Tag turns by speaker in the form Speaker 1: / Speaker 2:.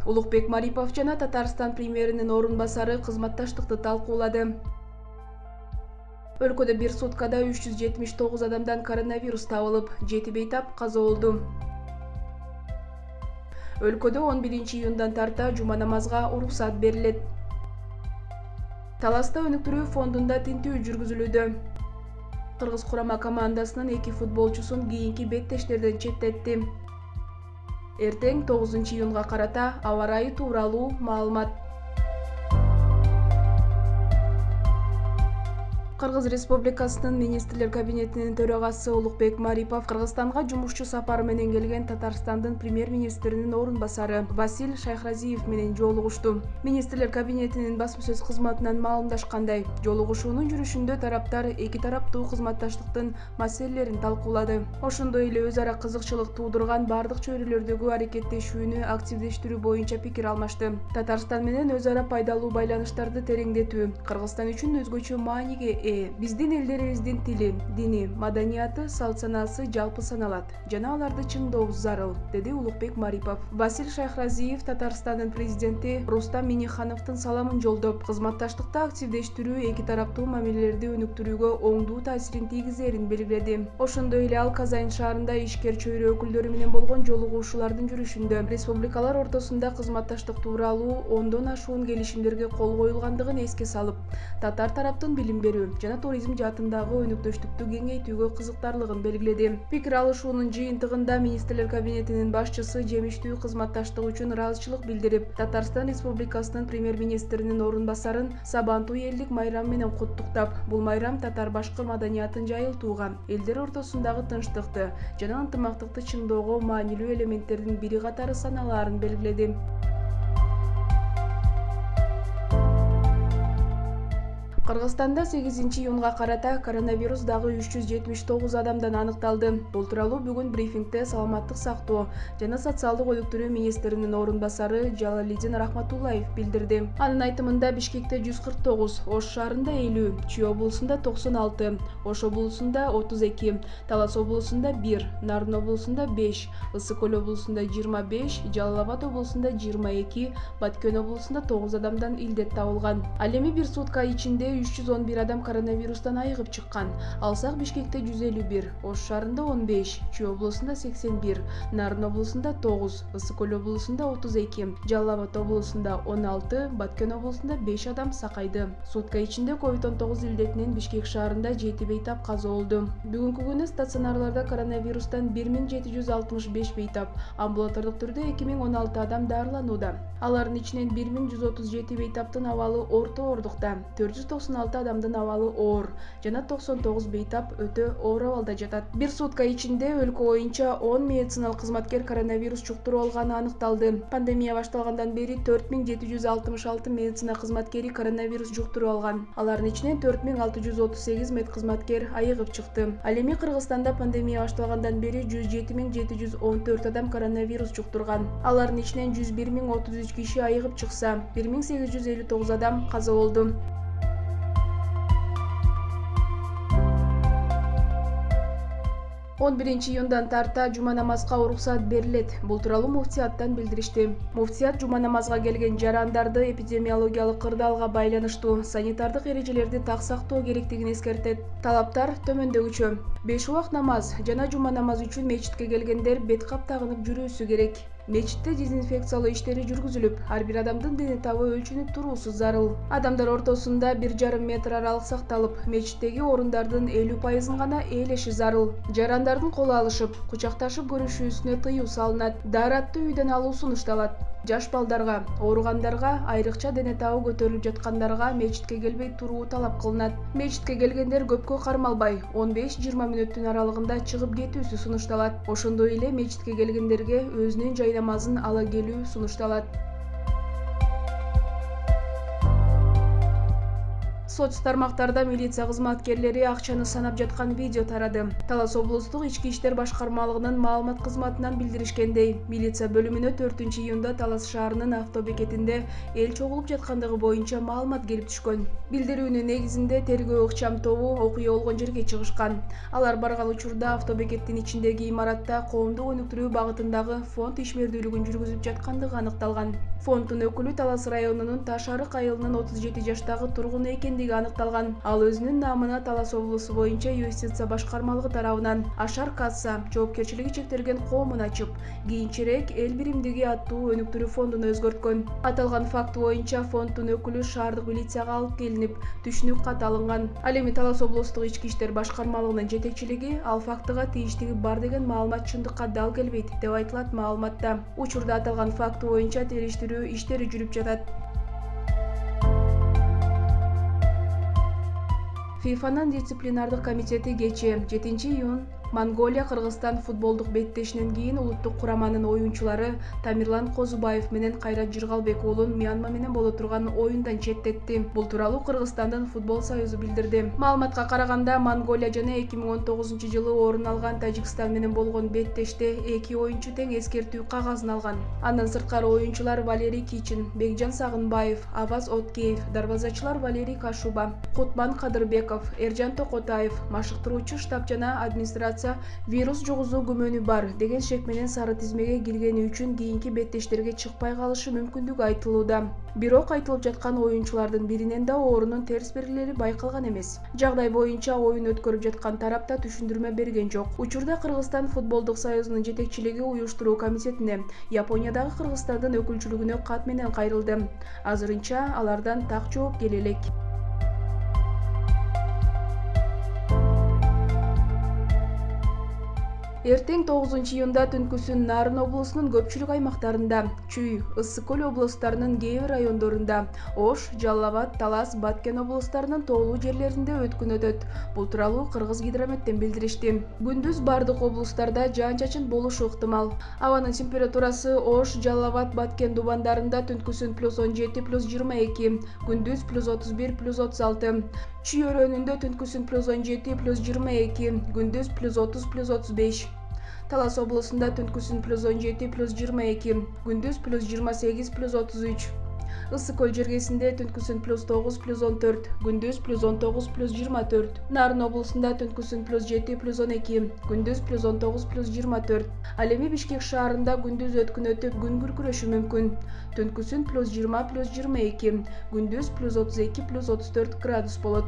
Speaker 1: Улукбек Марипов жана Татарстан премьеринин орун басары кызматташтыкты талкуулады. Өлкөдө бир суткада 379 адамдан коронавирус табылып, 7 бейтап каза болду. Өлкөдө 11-июндан тарта жума намазга уруксат берилет. Таласта өнүктүрүү фондунда тинтүү жүргүзүлүүдө. Кыргыз курама командасынын 2 футболчусун кийинки беттештерден четтетти. Эртең 9-июнга карата аба ырайы тууралуу маалымат. Кыргыз Республикасынын министрлер кабинетинин төрагасы Улукбек Марипов Кыргызстанга жумушчу сапары менен келген Татарстандын премьер-министринин орун басары Василь Шайхразиев менен жолугушту. Министрлер кабинетинин басма-сөз кызматынан маалымдашкандай, жолугушуунун жүрүшүндө тараптар эки тараптуу кызматташтыктын маселелерин талкуулады. Ошондой эле өз ара кызыкчылык туудурган бардык чөйрөлөрдөгү аракеттешүүнү активдештирүү боюнча пикир алмашты. Татарстан менен өз ара пайдалуу байланыштарды тереңдетүү Кыргызстан үчүн өзгөчө мааниге биздин элдерибиздин тили, дини, маданияты, салт-санаасы жалпы саналат жана аларды чыңдообуз зарыл, деди Улукбек Марипов. Василь Шайхразиев Татарстандын президенти Рустам Миннихановдун саламын жолдоп, кызматташтыкты активдештирүү эки тараптуу мамилелерди өнүктүрүүгө оңдуу таасирин тийгизерин белгиледи. Ошондой эле ал Казань шаарында ишкер чөйрө өкүлдөрү менен болгон жолугушуулардын жүрүшүндө республикалар ортосунда кызматташтык тууралуу 10дон ашуун келишимдерге кол коюлгандыгын эске салып, татар тараптын билим берүү жана туризм жаатындагы өнүктөштүктү кеңейтүүгө кызыктарлыгын белгиледи. Пикир алышуунун жыйынтыгында министрлер кабинетинин башчысы жемиштүү кызматташтык үчүн ыраазычылык билдирип, Татарстан Республикасынын премьер-министринин орун басарын Сабантуй элдик майрам менен куттуктап, бул майрам татар-башкыр маданиятын жайылтууга, элдер ортосундагы тынчтыкты жана ынтымактыкты чыңдоого маанилүү элементтердин бири катары саналаарын белгиледи. Кыргызстанда 8-июнга карата коронавирус дагы 379 адамдан аныкталды. Бул тууралуу бүгүн брифингде Саламаттык сактоо жана социалдык өнүктүрүү министринин орун басары Жалалидин Рахматуллаев билдирди. Анын айтымында Бишкекте 149, Ош шаарында 50, Чүй облусунда 96, Ош облусунда 32, Талас облусунда 1, Нарын облусунда 5, Ысык Көл облусунда 25, Жалал Абад облусунда 22, Баткен облусунда 9 адамдан илдет табылган. Ал эми бир сутка ичинде 311 адам коронавирустан айыгып чыккан. Алсак Бишкекте 151, Ош шаарында 15, Чүй облусунда 81, Нарын облусунда 9, Ысык Көл облусунда 32, Жалал Абад облусунда 16, Баткен облусунда 5 адам сакайды. Сутка ичинде COVID-19 илдетинен Бишкек шаарында 7 бейтап каза болду. Бүгүнкү күнү стационарларда коронавирустан 1765 бейтап, амбулатордук түрдө 2016 адам дарыланууда. Алардын ичинен 1137 бейтаптын абалы орто оордукта, 496 адамдын абалы оор жана 99 бейтап өтө оор абалда жатат. Бир сутка ичинде өлкө боюнча 10 медициналык кызматкер коронавирус жуктуруп алганы аныкталды. Пандемия башталгандан бери 4766 медицина кызматкери коронавирус жуктуруп алган. Алардын ичинен 4638 медкызматкер айыгып чыкты. Ал эми Кыргызстанда пандемия башталгандан бери 107714 адам коронавирус жуктурган. Алардын ичинен 101033 киши айыгып чыкса, 1859 адам каза болду. 11-июндан тарта жума намазга уруксат берилет. Бул тууралуу муфтияттан билдиришти. Муфтият жума намазга келген жарандарды эпидемиологиялык кырдаалга байланыштуу санитардык эрежелерди так сактоо керектигин эскертет. Талаптар төмөндөгүчө: 5 убак намаз жана жума намазы үчүн мечитке келгендер бет кап тагынып жүрүүсү керек. Мечитте дезинфекциялоо иштери жүргүзүлүп, ар бир адамдын дене табы өлчөнүп туруусу зарыл. Адамдар ортосунда 1,5 метр аралык сакталып, мечиттеги орундардын 50% гана ээлеши зарыл. Жарандардын кол алышып, кучакташып көрүшүүсүнө тыюу салынат. Daaratты үйдөн алуу сунушталат. Жаш балдарга, ооругандарга, айрыкча дене табы көтөрүлүп жаткандарга мечитке келбей туруу талап кылынат. Мечитке келгендер көпкө кармалбай, 15-20 мүнөттүн аралыгында чыгып кетүүсү сунушталат. Ошондой эле мечитке келгендерге өзүнүн жай намазын ала келүү сунушталат. Соц тармактарда милиция кызматкерлери акчаны санап жаткан видео тарады. Талас облустук ички иштер башкармалыгынын маалымат кызматынан билдиришкендей, милиция бөлүмүнө 4-июнда Талас шаарынын автобекетинде эл чогулуп жаткандыгы боюнча маалымат келип түшкөн. Билдирүүнүн негизинде тергөө ыкчам тобу окуя болгон жерге чыгышкан. Алар барган учурда автобекеттин ичиндеги имаратта коомдук өнүктүрүү багытындагы фонд ишмердүүлүгүн жүргүзүп жаткандыгы аныкталган. Фонддун өкүлү Талас районунун Таш арык айылынын 37 жаштагы тургуну экендиги аныкталган. Ал өзүнүн намына Талас облусу боюнча юстиция башкармалыгы тарабынан Ашар касса жоопкерчилиги чектелген коомун ачып, кийинчерээк эл биримдиги аттуу өнүктүрүү фондуна өзгөрткөн. Аталган факт боюнча фонддун өкүлү шаардык милицияга алып келинип, түшүнүк кат алынган. Ал эми Талас облустук ички иштер башкармалыгынын жетекчилиги ал фактыга тийиштиги бар деген маалымат чындыкка дал келбейт деп айтылат маалыматта. Учурда аталган факт боюнча териштирүү иштери жүрүп жатат. ФИФАнын дисциплинардык комитети кечээ 7-июнь Монголия Кыргызстан футболдук беттешинен кийин улуттук кураманын оюнчулары Тамирлан Козубаев менен Кайрат Жыргалбек уулун Мьянма менен боло турган оюндан четтетти. Бул тууралуу Кыргызстандын футбол союзу билдирди. Маалыматка караганда, Монголия жана 2019-жылы орун алган Тажикстан менен болгон беттеште эки оюнчу тең эскертүү кагазын алган. Андан сырткары оюнчулар Валерий Кичин, Бекжан Сагынбаев, Аваз Откеев, дарбазачылар Валерий Кашуба, Кутман Кадырбеков, Эржан Токотаев, машыктыруучу штаб жана администрация вирус жугузуу күмөнү бар деген шек менен сары тизмеге киргени үчүн кийинки беттештерге чыкпай калышы мүмкүндүгү айтылууда. Бирок айтылып жаткан оюнчулардын биринен да оорунун терс белгилери байкалган эмес. Жагдай боюнча оюн өткөрүп жаткан тарапта түшүндүрмө берген жок. Учурда Кыргызстан футболдук союзунун жетекчилиги уюштуруу комитетине Япониядагы Кыргызстандын өкүлчүлүгүнө кат менен кайрылды. Азырынча алардан так жооп келе элек. Эртең 9-июнда түнкүсүн Нарын облусунун көпчүлүк аймактарында, Чүй, Ысык көл облустарынын кээ бир райондорунда, Ош, Жалал Абад, Талас, Баткен облустарынын тоолуу жерлеринде өткүн өтөт. Бул тууралуу Кыргыз гидрометтен билдиришти. Күндүз бардык облустарда жаан-чачын болушу ыктымал. Абанын температурасы Ош, Жалал Абад, Баткен дубандарында түнкүсүн +17, +22, күндүз +31, +36. Чүй өрөөнүндө түнкүсүн +17, +22, күндүз +30, +35. Талас облусунда түнкүсүн +17, +22, күндүз +28, +33. Ысык көл жергесинде түнкүсүн +9, +14, күндүз +19, +24. Нарын облусунда түнкүсүн +7, +12, күндүз +19, +24. Ал эми Бишкек шаарында күндүз өткүн өтүп, күн күркүрөшү мүмкүн. Түнкүсүн +20, +22, күндүз +32, +34 градус болот.